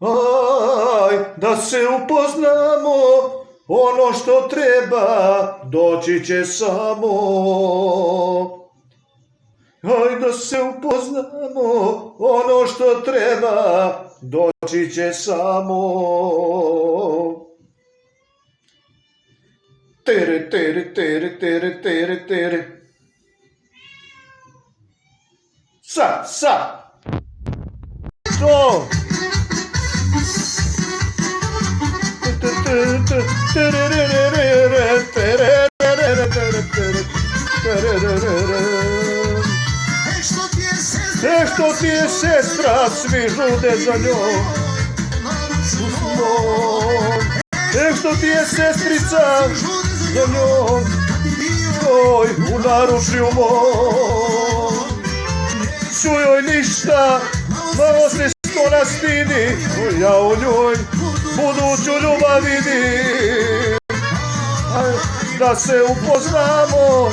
Aj, da se upoznamo, ono što treba doći će samo. Aj, da se upoznamo, ono što treba doći će samo. Tere, tere, tere, tere, tere, tere. Sa. To. Što ti je sestra, svi žude za njom. Što ti je sestrica za njom, oj, u naručju mom. Su joj ništa, malo se skora stidi, ja u njoj buduću ljubav vidim. Da se upoznamo,